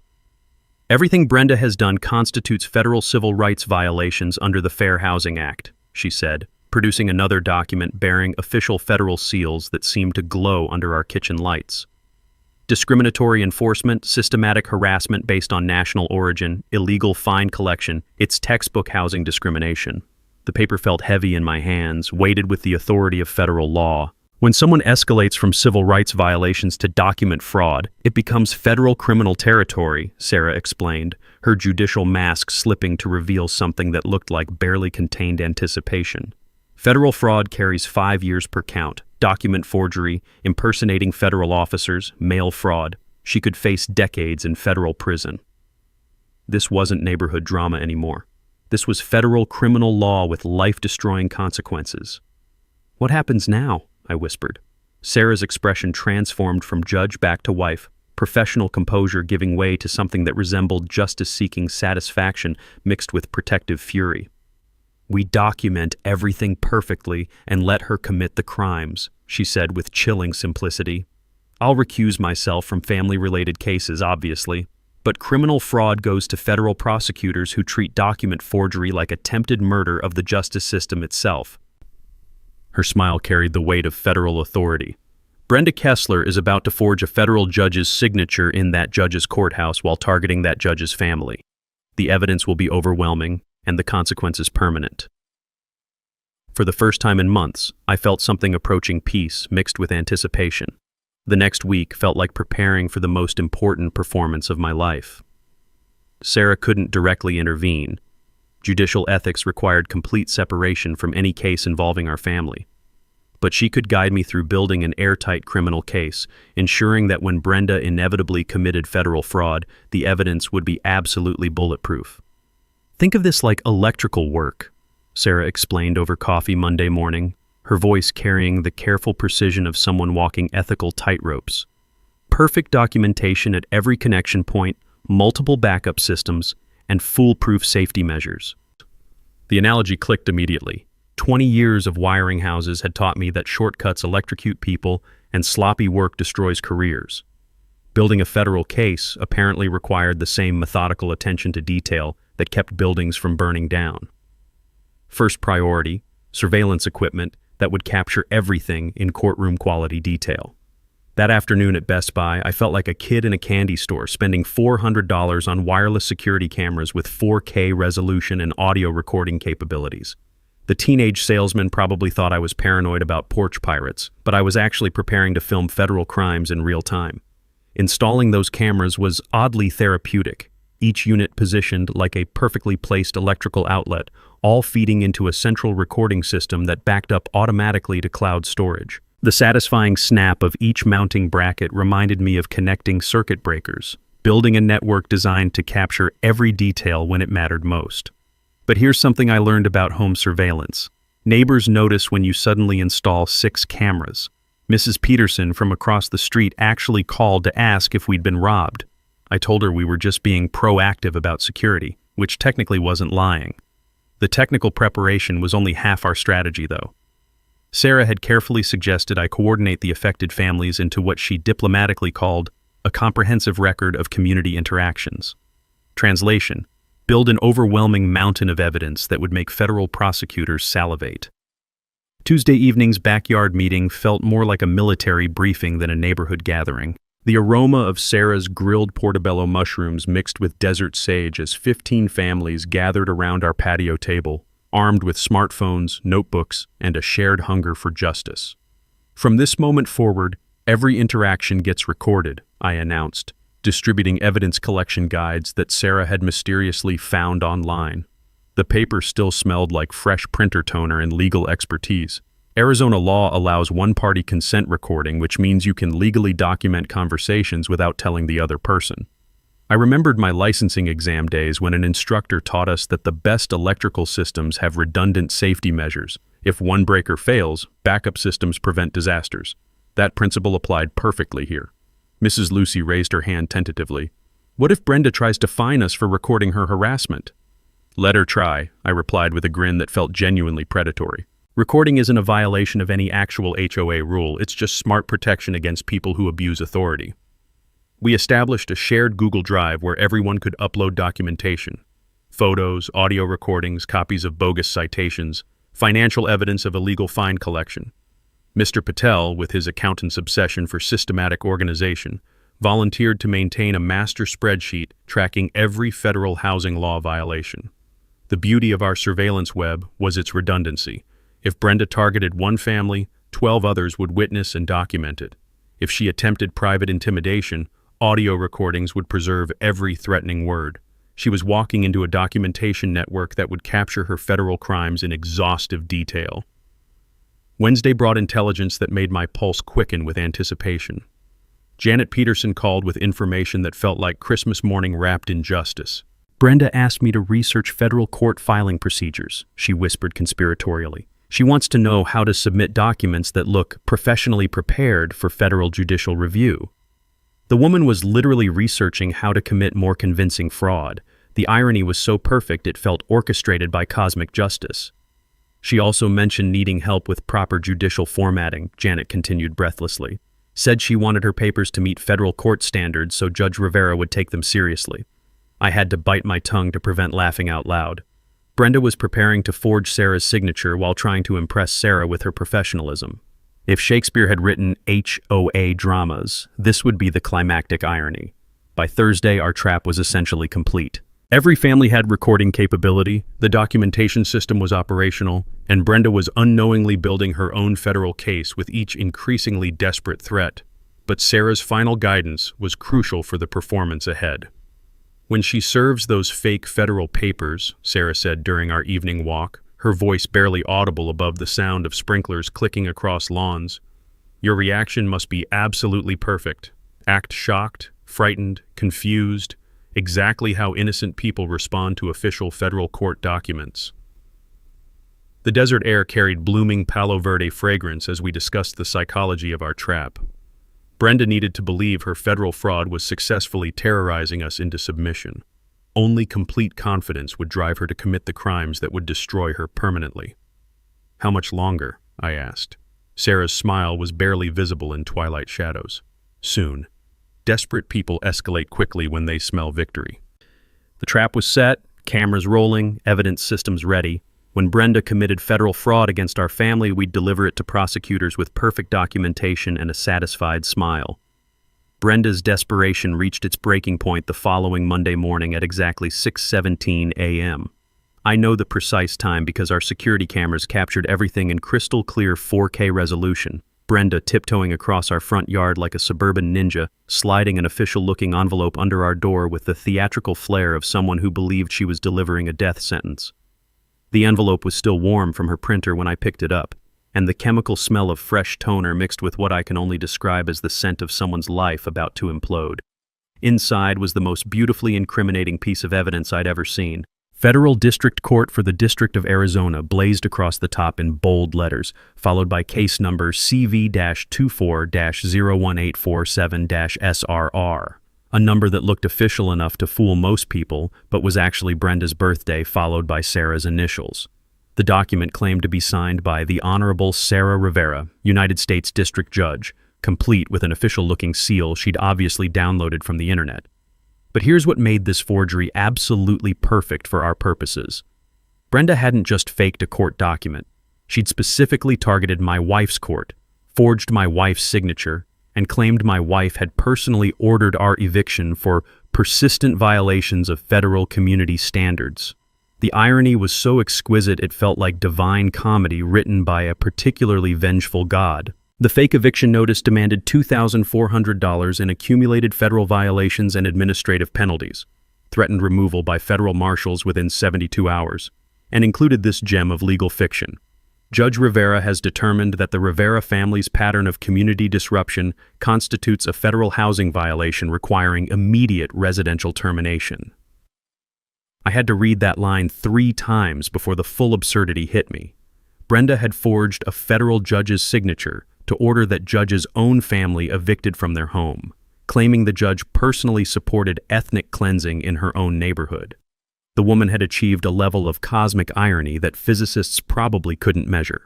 Everything Brenda has done constitutes federal civil rights violations under the Fair Housing Act, she said, producing another document bearing official federal seals that seemed to glow under our kitchen lights. Discriminatory enforcement, systematic harassment based on national origin, illegal fine collection, it's textbook housing discrimination. The paper felt heavy in my hands, weighted with the authority of federal law. When someone escalates from civil rights violations to document fraud, it becomes federal criminal territory, Sarah explained, her judicial mask slipping to reveal something that looked like barely contained anticipation. Federal fraud carries 5 years per count. Document forgery, impersonating federal officers, mail fraud. She could face decades in federal prison. This wasn't neighborhood drama anymore. This was federal criminal law with life-destroying consequences. What happens now? I whispered. Sarah's expression transformed from judge back to wife, professional composure giving way to something that resembled justice-seeking satisfaction mixed with protective fury. We document everything perfectly and let her commit the crimes, she said with chilling simplicity. I'll recuse myself from family-related cases, obviously, but criminal fraud goes to federal prosecutors who treat document forgery like attempted murder of the justice system itself. Her smile carried the weight of federal authority. Brenda Kessler is about to forge a federal judge's signature in that judge's courthouse while targeting that judge's family. The evidence will be overwhelming, and the consequences permanent. For the first time in months, I felt something approaching peace mixed with anticipation. The next week felt like preparing for the most important performance of my life. Sarah couldn't directly intervene. Judicial ethics required complete separation from any case involving our family. But she could guide me through building an airtight criminal case, ensuring that when Brenda inevitably committed federal fraud, the evidence would be absolutely bulletproof. Think of this like electrical work, Sarah explained over coffee Monday morning, her voice carrying the careful precision of someone walking ethical tightropes. Perfect documentation at every connection point, multiple backup systems, and foolproof safety measures. The analogy clicked immediately. 20 years of wiring houses had taught me that shortcuts electrocute people and sloppy work destroys careers. Building a federal case apparently required the same methodical attention to detail that kept buildings from burning down. First priority, surveillance equipment that would capture everything in courtroom-quality detail. That afternoon at Best Buy, I felt like a kid in a candy store spending $400 on wireless security cameras with 4K resolution and audio recording capabilities. The teenage salesman probably thought I was paranoid about porch pirates, but I was actually preparing to film federal crimes in real time. Installing those cameras was oddly therapeutic, each unit positioned like a perfectly placed electrical outlet, all feeding into a central recording system that backed up automatically to cloud storage. The satisfying snap of each mounting bracket reminded me of connecting circuit breakers, building a network designed to capture every detail when it mattered most. But here's something I learned about home surveillance. Neighbors notice when you suddenly install 6 cameras. Mrs. Peterson from across the street actually called to ask if we'd been robbed. I told her we were just being proactive about security, which technically wasn't lying. The technical preparation was only half our strategy, though. Sarah had carefully suggested I coordinate the affected families into what she diplomatically called a comprehensive record of community interactions. Translation: build an overwhelming mountain of evidence that would make federal prosecutors salivate. Tuesday evening's backyard meeting felt more like a military briefing than a neighborhood gathering. The aroma of Sarah's grilled portobello mushrooms mixed with desert sage as 15 families gathered around our patio table, armed with smartphones, notebooks, and a shared hunger for justice. From this moment forward, every interaction gets recorded, I announced, distributing evidence collection guides that Sarah had mysteriously found online. The paper still smelled like fresh printer toner and legal expertise. Arizona law allows one-party consent recording, which means you can legally document conversations without telling the other person. I remembered my licensing exam days when an instructor taught us that the best electrical systems have redundant safety measures. If one breaker fails, backup systems prevent disasters. That principle applied perfectly here. Mrs. Lucy raised her hand tentatively. What if Brenda tries to fine us for recording her harassment? Let her try, I replied with a grin that felt genuinely predatory. Recording isn't a violation of any actual HOA rule, it's just smart protection against people who abuse authority. We established a shared Google Drive where everyone could upload documentation. Photos, audio recordings, copies of bogus citations, financial evidence of illegal fine collection. Mr. Patel, with his accountant's obsession for systematic organization, volunteered to maintain a master spreadsheet tracking every federal housing law violation. The beauty of our surveillance web was its redundancy. If Brenda targeted one family, 12 others would witness and document it. If she attempted private intimidation, audio recordings would preserve every threatening word. She was walking into a documentation network that would capture her federal crimes in exhaustive detail. Wednesday brought intelligence that made my pulse quicken with anticipation. Janet Peterson called with information that felt like Christmas morning wrapped in justice. Brenda asked me to research federal court filing procedures, she whispered conspiratorially. She wants to know how to submit documents that look professionally prepared for federal judicial review. The woman was literally researching how to commit more convincing fraud. The irony was so perfect it felt orchestrated by cosmic justice. She also mentioned needing help with proper judicial formatting, Janet continued breathlessly. Said she wanted her papers to meet federal court standards so Judge Rivera would take them seriously. I had to bite my tongue to prevent laughing out loud. Brenda was preparing to forge Sarah's signature while trying to impress Sarah with her professionalism. If Shakespeare had written HOA dramas, this would be the climactic irony. By Thursday, our trap was essentially complete. Every family had recording capability, the documentation system was operational, and Brenda was unknowingly building her own federal case with each increasingly desperate threat. But Sarah's final guidance was crucial for the performance ahead. When she serves those fake federal papers, Sarah said during our evening walk, her voice barely audible above the sound of sprinklers clicking across lawns, your reaction must be absolutely perfect. Act shocked, frightened, confused, exactly how innocent people respond to official federal court documents. The desert air carried blooming Palo Verde fragrance as we discussed the psychology of our trap. Brenda needed to believe her federal fraud was successfully terrorizing us into submission. Only complete confidence would drive her to commit the crimes that would destroy her permanently. How much longer? I asked. Sarah's smile was barely visible in twilight shadows. Soon. Desperate people escalate quickly when they smell victory. The trap was set, cameras rolling, evidence systems ready. When Brenda committed federal fraud against our family, we'd deliver it to prosecutors with perfect documentation and a satisfied smile. Brenda's desperation reached its breaking point the following Monday morning at exactly 6:17 a.m. I know the precise time because our security cameras captured everything in crystal clear 4K resolution. Brenda tiptoeing across our front yard like a suburban ninja, sliding an official-looking envelope under our door with the theatrical flair of someone who believed she was delivering a death sentence. The envelope was still warm from her printer when I picked it up, and the chemical smell of fresh toner mixed with what I can only describe as the scent of someone's life about to implode. Inside was the most beautifully incriminating piece of evidence I'd ever seen. Federal District Court for the District of Arizona blazed across the top in bold letters, followed by case number CV-24-01847-SRR. A number that looked official enough to fool most people, but was actually Brenda's birthday followed by Sarah's initials. The document claimed to be signed by the Honorable Sarah Rivera, United States District Judge, complete with an official-looking seal she'd obviously downloaded from the internet. But here's what made this forgery absolutely perfect for our purposes. Brenda hadn't just faked a court document. She'd specifically targeted my wife's court, forged my wife's signature, and claimed my wife had personally ordered our eviction for persistent violations of federal community standards. The irony was so exquisite it felt like divine comedy written by a particularly vengeful god. The fake eviction notice demanded $2,400 in accumulated federal violations and administrative penalties, threatened removal by federal marshals within 72 hours, and included this gem of legal fiction. Judge Rivera has determined that the Rivera family's pattern of community disruption constitutes a federal housing violation requiring immediate residential termination. I had to read that line 3 times before the full absurdity hit me. Brenda had forged a federal judge's signature to order that judge's own family evicted from their home, claiming the judge personally supported ethnic cleansing in her own neighborhood. The woman had achieved a level of cosmic irony that physicists probably couldn't measure.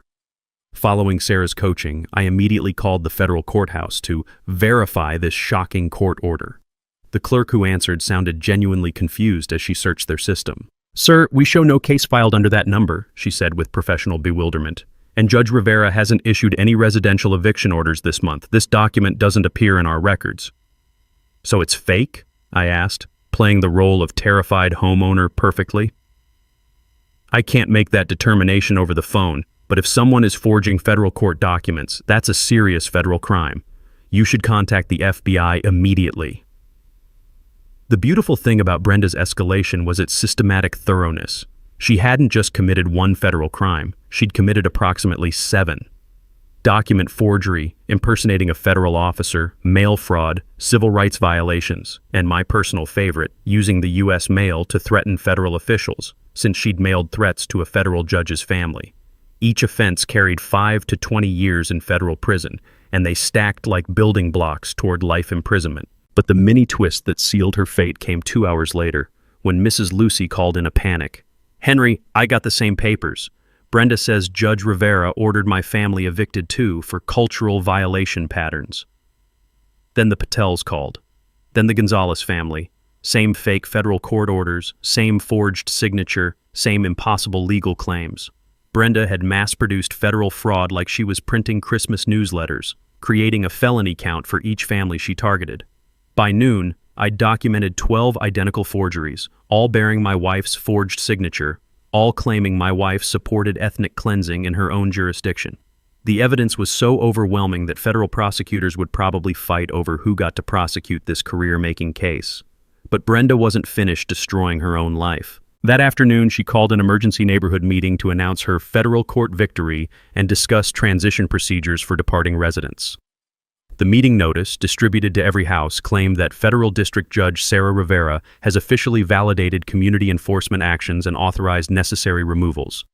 Following Sarah's coaching, I immediately called the federal courthouse to verify this shocking court order. The clerk who answered sounded genuinely confused as she searched their system. "Sir, we show no case filed under that number," she said with professional bewilderment. "And Judge Rivera hasn't issued any residential eviction orders this month. This document doesn't appear in our records." "So it's fake?" I asked, playing the role of terrified homeowner perfectly. "I can't make that determination over the phone, but if someone is forging federal court documents, that's a serious federal crime. You should contact the FBI immediately." The beautiful thing about Brenda's escalation was its systematic thoroughness. She hadn't just committed one federal crime, she'd committed approximately 7. Document forgery, impersonating a federal officer, mail fraud, civil rights violations, and my personal favorite, using the U.S. mail to threaten federal officials, since she'd mailed threats to a federal judge's family. Each offense carried 5 to 20 years in federal prison, and they stacked like building blocks toward life imprisonment. But the mini twist that sealed her fate came 2 hours later, when Mrs. Lucy called in a panic. "Henry, I got the same papers. Brenda says Judge Rivera ordered my family evicted too for cultural violation patterns." Then the Patels called. Then the Gonzalez family. Same fake federal court orders, same forged signature, same impossible legal claims. Brenda had mass-produced federal fraud like she was printing Christmas newsletters, creating a felony count for each family she targeted. By noon, I'd documented 12 identical forgeries, all bearing my wife's forged signature, all claiming my wife supported ethnic cleansing in her own jurisdiction. The evidence was so overwhelming that federal prosecutors would probably fight over who got to prosecute this career-making case. But Brenda wasn't finished destroying her own life. That afternoon, she called an emergency neighborhood meeting to announce her federal court victory and discuss transition procedures for departing residents. The meeting notice, distributed to every house, claimed that Federal District Judge Sarah Rivera has officially validated community enforcement actions and authorized necessary removals.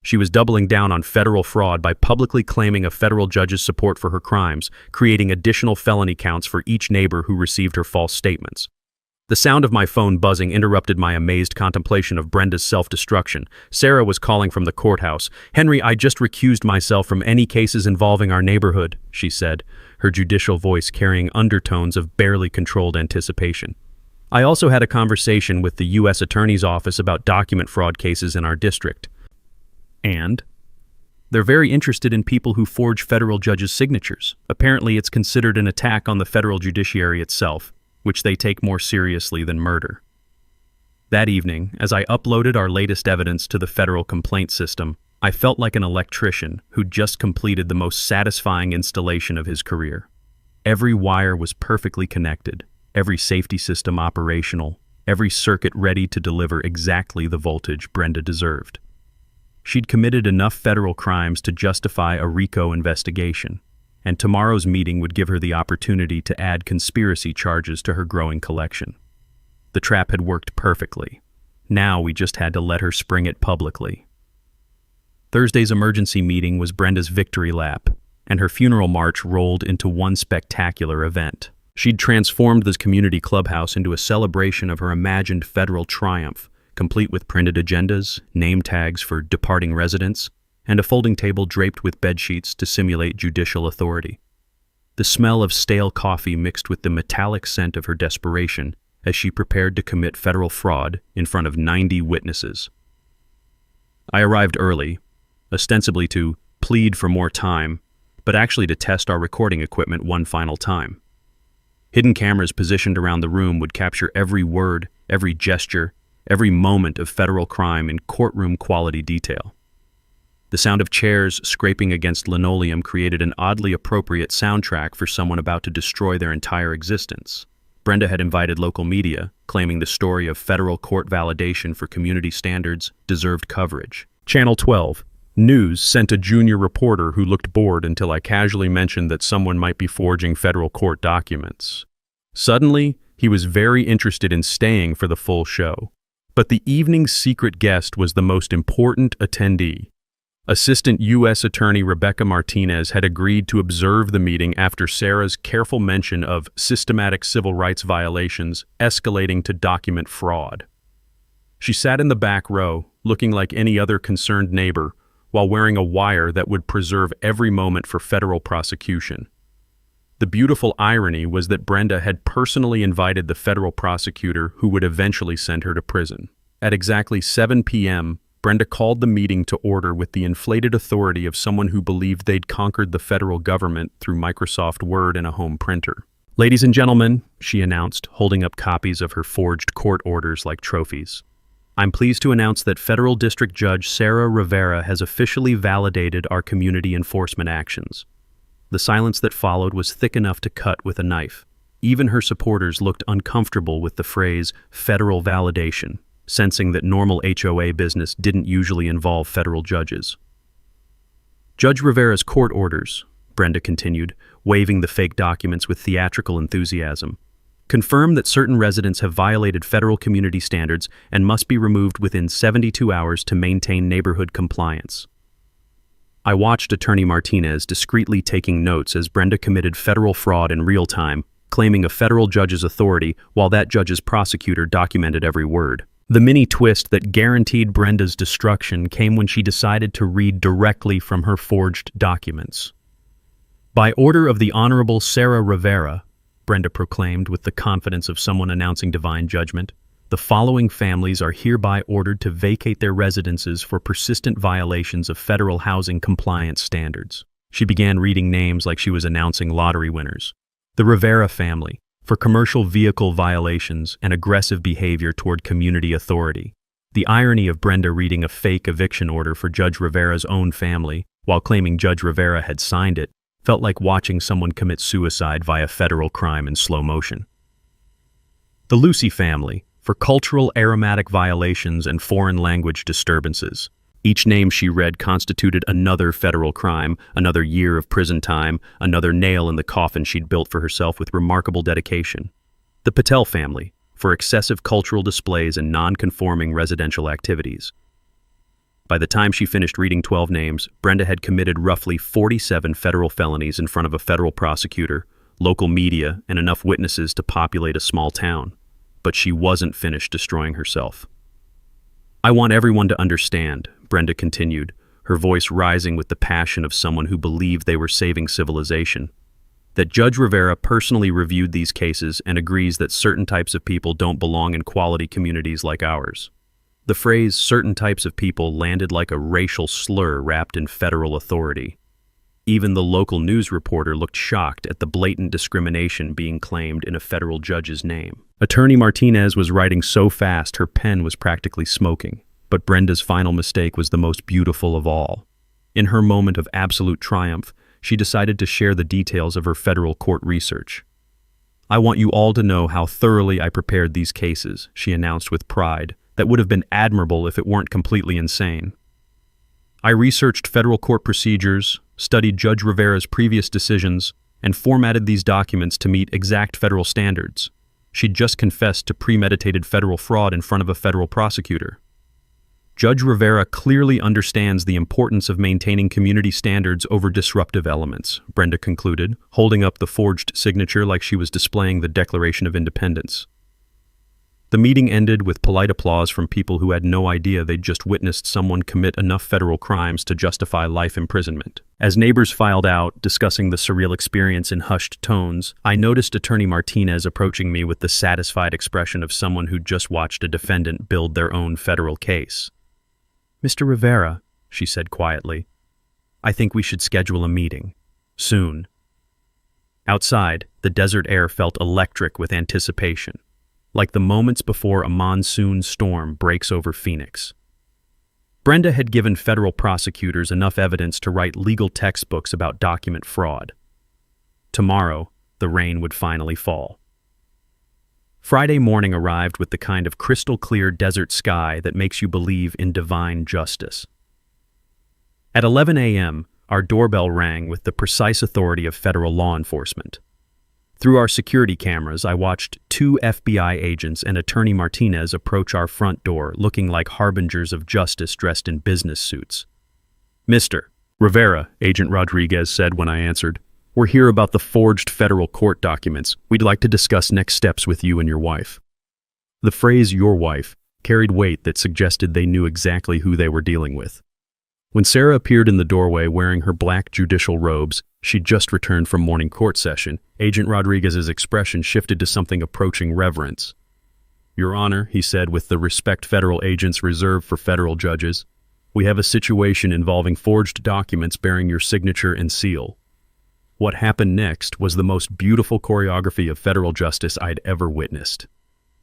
She was doubling down on federal fraud by publicly claiming a federal judge's support for her crimes, creating additional felony counts for each neighbor who received her false statements. The sound of my phone buzzing interrupted my amazed contemplation of Brenda's self-destruction. Sarah was calling from the courthouse. "Henry, I just recused myself from any cases involving our neighborhood," she said, her judicial voice carrying undertones of barely controlled anticipation. "I also had a conversation with the U.S. Attorney's Office about document fraud cases in our district. And they're very interested in people who forge federal judges' signatures. Apparently it's considered an attack on the federal judiciary itself, which they take more seriously than murder." That evening, as I uploaded our latest evidence to the federal complaint system, I felt like an electrician who'd just completed the most satisfying installation of his career. Every wire was perfectly connected, every safety system operational, every circuit ready to deliver exactly the voltage Brenda deserved. She'd committed enough federal crimes to justify a RICO investigation, and tomorrow's meeting would give her the opportunity to add conspiracy charges to her growing collection. The trap had worked perfectly. Now we just had to let her spring it publicly. Thursday's emergency meeting was Brenda's victory lap, and her funeral march rolled into one spectacular event. She'd transformed this community clubhouse into a celebration of her imagined federal triumph, complete with printed agendas, name tags for departing residents, and a folding table draped with bedsheets to simulate judicial authority. the smell of stale coffee mixed with the metallic scent of her desperation as she prepared to commit federal fraud in front of 90 witnesses. I arrived early, ostensibly to plead for more time, but actually to test our recording equipment one final time. Hidden cameras positioned around the room would capture every word, every gesture, every moment of federal crime in courtroom-quality detail. The sound of chairs scraping against linoleum created an oddly appropriate soundtrack for someone about to destroy their entire existence. Brenda had invited local media, claiming the story of federal court validation for community standards deserved coverage. Channel 12. News sent a junior reporter who looked bored until I casually mentioned that someone might be forging federal court documents. Suddenly, he was very interested in staying for the full show. But the evening's secret guest was the most important attendee. Assistant U.S. Attorney Rebecca Martinez had agreed to observe the meeting after Sarah's careful mention of systematic civil rights violations escalating to document fraud. She sat in the back row, looking like any other concerned neighbor, while wearing a wire that would preserve every moment for federal prosecution. The beautiful irony was that Brenda had personally invited the federal prosecutor who would eventually send her to prison. At exactly 7 p.m., Brenda called the meeting to order with the inflated authority of someone who believed they'd conquered the federal government through Microsoft Word and a home printer. "Ladies and gentlemen," she announced, holding up copies of her forged court orders like trophies, "I'm pleased to announce that Federal District Judge Sarah Rivera has officially validated our community enforcement actions." The silence that followed was thick enough to cut with a knife. Even her supporters looked uncomfortable with the phrase federal validation, sensing that normal HOA business didn't usually involve federal judges. "Judge Rivera's court orders," Brenda continued, waving the fake documents with theatrical enthusiasm, "confirm that certain residents have violated federal community standards and must be removed within 72 hours to maintain neighborhood compliance." I watched Attorney Martinez discreetly taking notes as Brenda committed federal fraud in real time, claiming a federal judge's authority while that judge's prosecutor documented every word. The mini twist that guaranteed Brenda's destruction came when she decided to read directly from her forged documents. "By order of the Honorable Sarah Rivera," Brenda proclaimed with the confidence of someone announcing divine judgment, "the following families are hereby ordered to vacate their residences for persistent violations of federal housing compliance standards." She began reading names like she was announcing lottery winners. "The Rivera family, for commercial vehicle violations and aggressive behavior toward community authority." The irony of Brenda reading a fake eviction order for Judge Rivera's own family, while claiming Judge Rivera had signed it, felt like watching someone commit suicide via federal crime in slow motion. "The Lucy family, for cultural aromatic violations and foreign language disturbances." Each name she read constituted another federal crime, another year of prison time, another nail in the coffin she'd built for herself with remarkable dedication. "The Patel family, for excessive cultural displays and non-conforming residential activities." By the time she finished reading 12 names, Brenda had committed roughly 47 federal felonies in front of a federal prosecutor, local media, and enough witnesses to populate a small town. But she wasn't finished destroying herself. "I want everyone to understand," Brenda continued, her voice rising with the passion of someone who believed they were saving civilization, "that Judge Rivera personally reviewed these cases and agrees that certain types of people don't belong in quality communities like ours." The phrase "certain types of people" landed like a racial slur wrapped in federal authority. Even the local news reporter looked shocked at the blatant discrimination being claimed in a federal judge's name. Attorney Martinez was writing so fast her pen was practically smoking, but Brenda's final mistake was the most beautiful of all. In her moment of absolute triumph, she decided to share the details of her federal court research. "I want you all to know how thoroughly I prepared these cases," she announced with pride that would have been admirable if it weren't completely insane. "I researched federal court procedures, studied Judge Rivera's previous decisions, and formatted these documents to meet exact federal standards." She'd just confessed to premeditated federal fraud in front of a federal prosecutor. "Judge Rivera clearly understands the importance of maintaining community standards over disruptive elements," Brenda concluded, holding up the forged signature like she was displaying the Declaration of Independence. The meeting ended with polite applause from people who had no idea they'd just witnessed someone commit enough federal crimes to justify life imprisonment. As neighbors filed out, discussing the surreal experience in hushed tones, I noticed Attorney Martinez approaching me with the satisfied expression of someone who'd just watched a defendant build their own federal case. "Mr. Rivera," she said quietly, "I think we should schedule a meeting. Soon." Outside, the desert air felt electric with anticipation, like the moments before a monsoon storm breaks over Phoenix. Brenda had given federal prosecutors enough evidence to write legal textbooks about document fraud. Tomorrow, the rain would finally fall. Friday morning arrived with the kind of crystal-clear desert sky that makes you believe in divine justice. At 11 a.m., our doorbell rang with the precise authority of federal law enforcement. Through our security cameras, I watched 2 FBI agents and Attorney Martinez approach our front door, looking like harbingers of justice dressed in business suits. "Mr. Rivera," Agent Rodriguez said when I answered, "we're here about the forged federal court documents. We'd like to discuss next steps with you and your wife." The phrase "your wife" carried weight that suggested they knew exactly who they were dealing with. When Sarah appeared in the doorway wearing her black judicial robes, she'd just returned from morning court session. Agent Rodriguez's expression shifted to something approaching reverence. "Your Honor," he said with the respect federal agents reserve for federal judges, "we have a situation involving forged documents bearing your signature and seal." What happened next was the most beautiful choreography of federal justice I'd ever witnessed.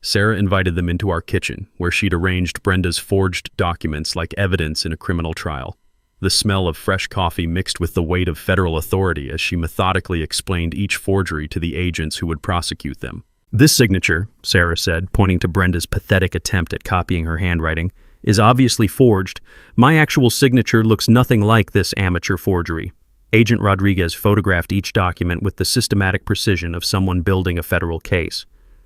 Sarah invited them into our kitchen, where she'd arranged Brenda's forged documents like evidence in a criminal trial. The smell of fresh coffee mixed with the weight of federal authority as she methodically explained each forgery to the agents who would prosecute them. "This signature," Sarah said, pointing to Brenda's pathetic attempt at copying her handwriting, "is obviously forged. My actual signature looks nothing like this amateur forgery." Agent Rodriguez photographed each document with the systematic precision of someone building a federal case.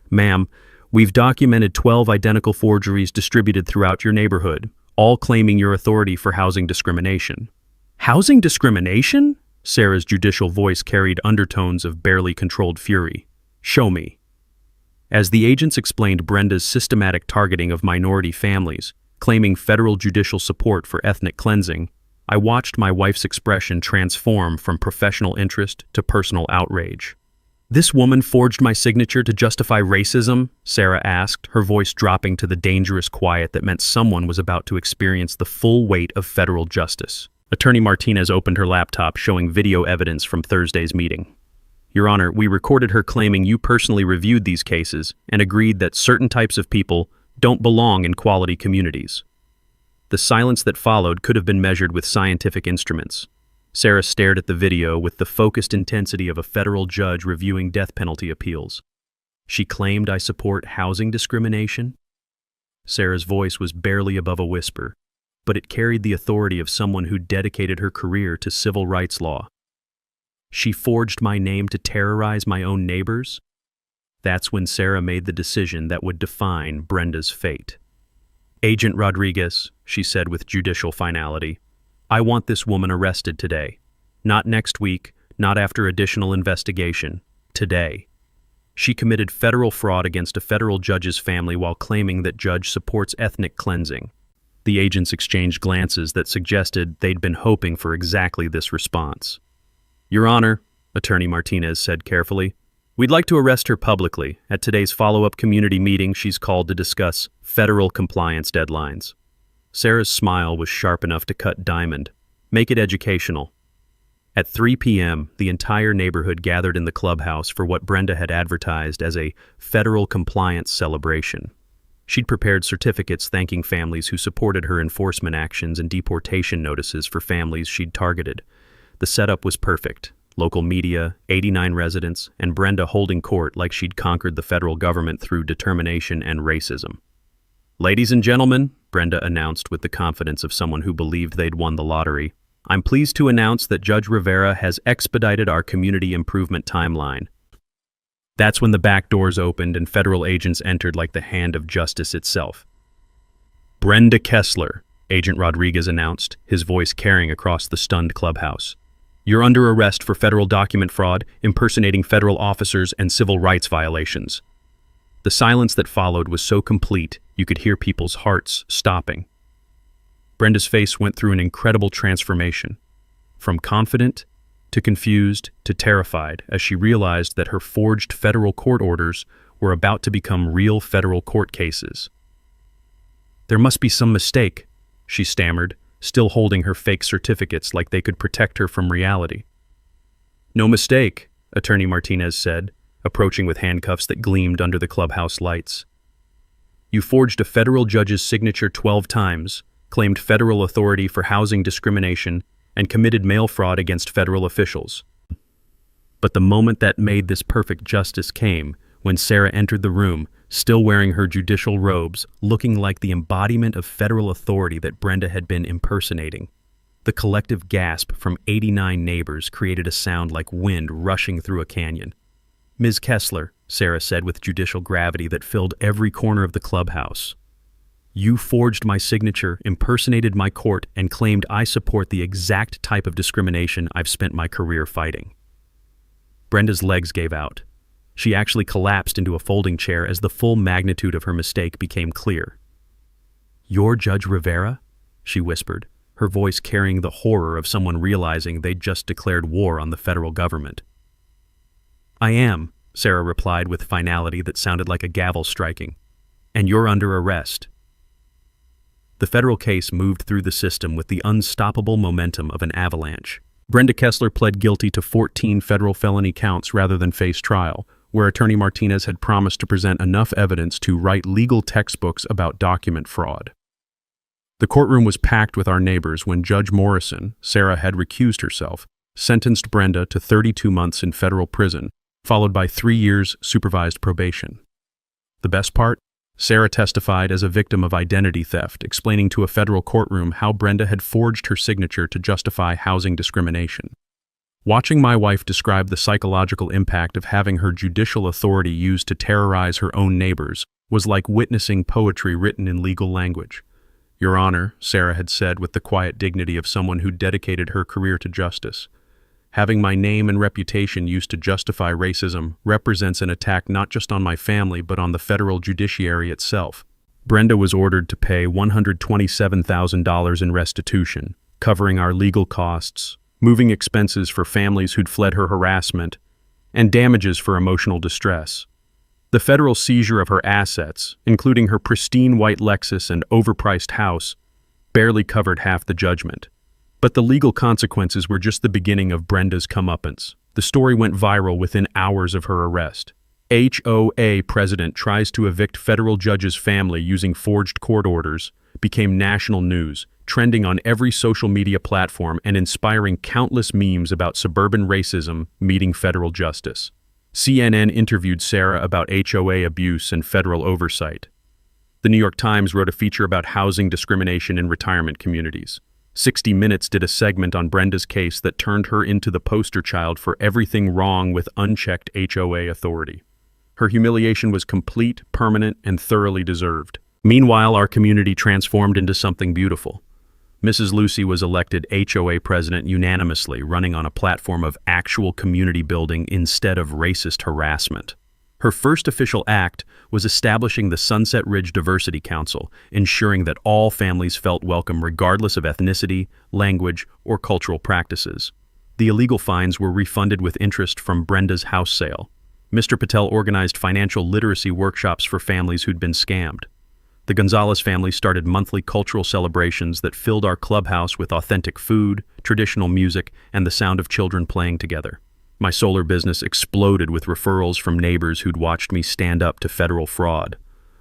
"Ma'am, we've documented 12 identical forgeries distributed throughout your neighborhood, all claiming your authority for housing discrimination." "Housing discrimination?" Sarah's judicial voice carried undertones of barely controlled fury. "Show me." As the agents explained Brenda's systematic targeting of minority families, claiming federal judicial support for ethnic cleansing, I watched my wife's expression transform from professional interest to personal outrage. "This woman forged my signature to justify racism?" Sarah asked, her voice dropping to the dangerous quiet that meant someone was about to experience the full weight of federal justice. Attorney Martinez opened her laptop, showing video evidence from Thursday's meeting. "Your Honor, we recorded her claiming you personally reviewed these cases and agreed that certain types of people don't belong in quality communities." The silence that followed could have been measured with scientific instruments. Sarah stared at the video with the focused intensity of a federal judge reviewing death penalty appeals. "She claimed I support housing discrimination?" Sarah's voice was barely above a whisper, but it carried the authority of someone who dedicated her career to civil rights law. "She forged my name to terrorize my own neighbors?" That's when Sarah made the decision that would define Brenda's fate. "Agent Rodriguez," she said with judicial finality, "I want this woman arrested today. Not next week, not after additional investigation. Today. She committed federal fraud against a federal judge's family while claiming that judge supports ethnic cleansing." The agents exchanged glances that suggested they'd been hoping for exactly this response. "Your Honor," Attorney Martinez said carefully, "we'd like to arrest her publicly. At today's follow-up community meeting, she's called to discuss federal compliance deadlines." Sarah's smile was sharp enough to cut diamond. "Make it educational." At 3 p.m., the entire neighborhood gathered in the clubhouse for what Brenda had advertised as a federal compliance celebration. She'd prepared certificates thanking families who supported her enforcement actions and deportation notices for families she'd targeted. The setup was perfect. Local media, 89 residents, and Brenda holding court like she'd conquered the federal government through determination and racism. "Ladies and gentlemen," Brenda announced with the confidence of someone who believed they'd won the lottery, "I'm pleased to announce that Judge Rivera has expedited our community improvement timeline." That's when the back doors opened and federal agents entered like the hand of justice itself. "Brenda Kessler," Agent Rodriguez announced, his voice carrying across the stunned clubhouse. "You're under arrest for federal document fraud, impersonating federal officers, and civil rights violations." The silence that followed was so complete, you could hear people's hearts stopping. Brenda's face went through an incredible transformation, from confident to confused to terrified, as she realized that her forged federal court orders were about to become real federal court cases. "There must be some mistake," she stammered, still holding her fake certificates like they could protect her from reality. "No mistake," Attorney Martinez said, approaching with handcuffs that gleamed under the clubhouse lights. "You forged a federal judge's signature 12 times, claimed federal authority for housing discrimination, and committed mail fraud against federal officials." But the moment that made this perfect justice came when Sarah entered the room, still wearing her judicial robes, looking like the embodiment of federal authority that Brenda had been impersonating. The collective gasp from 89 neighbors created a sound like wind rushing through a canyon. "Ms. Kessler," Sarah said with judicial gravity that filled every corner of the clubhouse, "you forged my signature, impersonated my court, and claimed I support the exact type of discrimination I've spent my career fighting." Brenda's legs gave out. She actually collapsed into a folding chair as the full magnitude of her mistake became clear. "You're Judge Rivera?" she whispered, her voice carrying the horror of someone realizing they'd just declared war on the federal government. "I am," Sarah replied with finality that sounded like a gavel striking. "And you're under arrest." The federal case moved through the system with the unstoppable momentum of an avalanche. Brenda Kessler pled guilty to 14 federal felony counts rather than face trial, where Attorney Martinez had promised to present enough evidence to write legal textbooks about document fraud. The courtroom was packed with our neighbors when Judge Morrison, Sarah had recused herself, sentenced Brenda to 32 months in federal prison, followed by 3 years supervised probation. The best part? Sarah testified as a victim of identity theft, explaining to a federal courtroom how Brenda had forged her signature to justify housing discrimination. Watching my wife describe the psychological impact of having her judicial authority used to terrorize her own neighbors was like witnessing poetry written in legal language. "Your Honor," Sarah had said with the quiet dignity of someone who dedicated her career to justice, "having my name and reputation used to justify racism represents an attack not just on my family but on the federal judiciary itself." Brenda was ordered to pay $127,000 in restitution, covering our legal costs, moving expenses for families who'd fled her harassment, and damages for emotional distress. The federal seizure of her assets, including her pristine white Lexus and overpriced house, barely covered half the judgment. But the legal consequences were just the beginning of Brenda's comeuppance. The story went viral within hours of her arrest. HOA president tries to evict federal judge's family using forged court orders became national news, trending on every social media platform and inspiring countless memes about suburban racism meeting federal justice. CNN interviewed Sarah about HOA abuse and federal oversight. The New York Times wrote a feature about housing discrimination in retirement communities. 60 Minutes did a segment on Brenda's case that turned her into the poster child for everything wrong with unchecked HOA authority. Her humiliation was complete, permanent, and thoroughly deserved. Meanwhile, our community transformed into something beautiful. Mrs. Lucy was elected HOA president unanimously, running on a platform of actual community building instead of racist harassment. Her first official act was establishing the Sunset Ridge Diversity Council, ensuring that all families felt welcome regardless of ethnicity, language, or cultural practices. The illegal fines were refunded with interest from Brenda's house sale. Mr. Patel organized financial literacy workshops for families who'd been scammed. The Gonzalez family started monthly cultural celebrations that filled our clubhouse with authentic food, traditional music, and the sound of children playing together. My solar business exploded with referrals from neighbors who'd watched me stand up to federal fraud.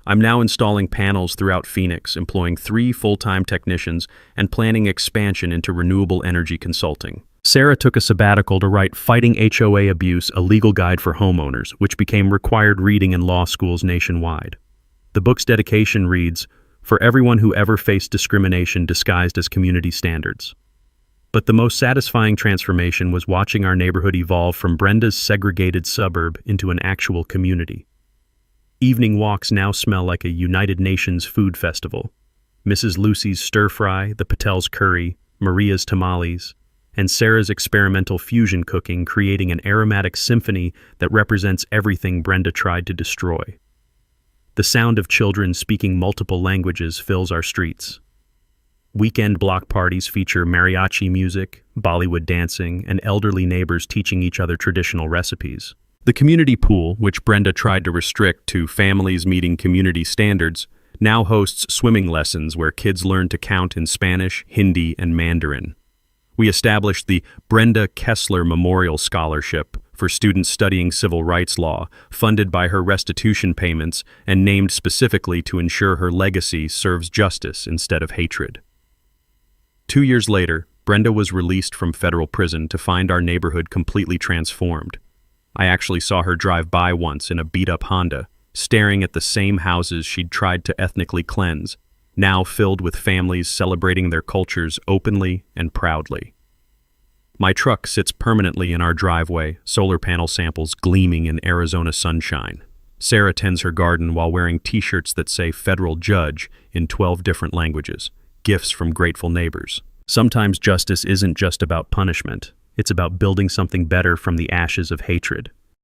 I'm now installing panels throughout Phoenix, employing 3 full-time technicians and planning expansion into renewable energy consulting. Sarah took a sabbatical to write Fighting HOA Abuse, a legal guide for homeowners, which became required reading in law schools nationwide. The book's dedication reads, "For everyone who ever faced discrimination disguised as community standards." But the most satisfying transformation was watching our neighborhood evolve from Brenda's segregated suburb into an actual community. Evening walks now smell like a United Nations food festival. Mrs. Lucy's stir-fry, the Patel's curry, Maria's tamales, and Sarah's experimental fusion cooking creating an aromatic symphony that represents everything Brenda tried to destroy. The sound of children speaking multiple languages fills our streets. Weekend block parties feature mariachi music, Bollywood dancing, and elderly neighbors teaching each other traditional recipes. The community pool, which Brenda tried to restrict to families meeting community standards, now hosts swimming lessons where kids learn to count in Spanish, Hindi, and Mandarin. We established the Brenda Kessler Memorial Scholarship for students studying civil rights law, funded by her restitution payments and named specifically to ensure her legacy serves justice instead of hatred. 2 years later, Brenda was released from federal prison to find our neighborhood completely transformed. I actually saw her drive by once in a beat-up Honda, staring at the same houses she'd tried to ethnically cleanse, now filled with families celebrating their cultures openly and proudly. My truck sits permanently in our driveway, solar panel samples gleaming in Arizona sunshine. Sarah tends her garden while wearing t-shirts that say Federal Judge in 12 different languages, gifts from grateful neighbors. Sometimes justice isn't just about punishment. It's about building something better from the ashes of hatred.